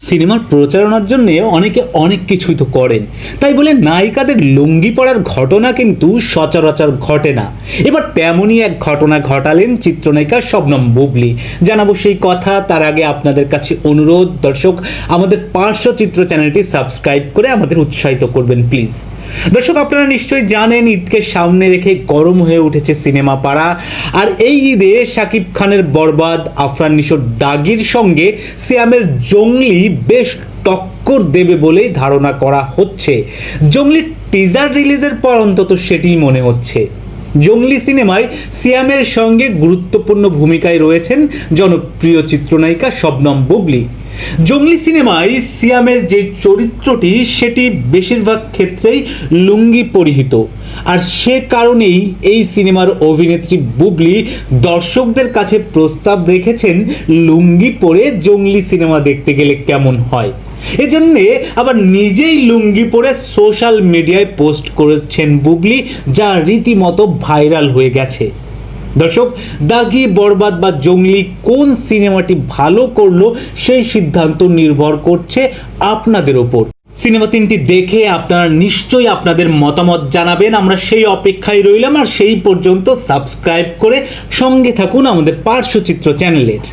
সিনেমার প্রচারণার জন্য অনেকে অনেক কিছুই তো করেন, তাই বলে নায়িকাদের লুঙ্গি পরার ঘটনা কিন্তু সচরাচর ঘটে না। এবার তেমনই এক ঘটনা ঘটালেন চিত্রনায়িকা শবনম বুবলী। জানাবো সেই কথা, তার আগে আপনাদের কাছে অনুরোধ, দর্শক আমাদের পার্শ্বচিত্র চ্যানেলটি সাবস্ক্রাইব করে আমাদের উৎসাহিত করবেন প্লিজ। দর্শক, আপনারা নিশ্চয়ই জানেন ঈদকে সামনে রেখে গরম হয়ে উঠেছে সিনেমা পাড়া। আর এই ঈদে শাকিব খানের বরবাদ, আফরান নিশোর দাগির সঙ্গে সিয়ামের জঙ্গলি বেশ টক্কর দেবে বলেই ধারণা করা হচ্ছে। জঙ্গলি টিজার রিলিজের পর অন্তত সেটিই মনে হচ্ছে। জঙ্গলি সিনেমায় সিয়ামের সঙ্গে গুরুত্বপূর্ণ ভূমিকায় রয়েছেন জনপ্রিয় চিত্রনায়িকা শবনম বুবলী। জঙ্গলি সিনেমায় সিয়ামের যে চরিত্রটি সেটি বেশিরভাগ ক্ষেত্রেই লুঙ্গি পরিহিত, আর সে কারণেই এই সিনেমার অভিনেত্রী বুবলী দর্শকদের কাছে প্রস্তাব রেখেছেন লুঙ্গি পরে জঙ্গলি সিনেমা দেখতে গেলে কেমন হয়। এজন্যে আবার নিজেই লুঙ্গি পরে সোশ্যাল মিডিয়ায় পোস্ট করেছেন বুবলী, যা রীতিমতো ভাইরাল হয়ে গেছে। দর্শক, দাগি, বরবাদ বা জঙ্গলি কোন সিনেমাটি ভালো করলো সেই সিদ্ধান্ত নির্ভর করছে আপনাদের ওপর। সিনেমা তিনটি দেখে আপনারা নিশ্চয়ই আপনাদের মতামত জানাবেন, আমরা সেই অপেক্ষায় রইলাম। আর সেই পর্যন্ত সাবস্ক্রাইব করে সঙ্গে থাকুন আমাদের পার্শ্বচিত্র চ্যানেলের।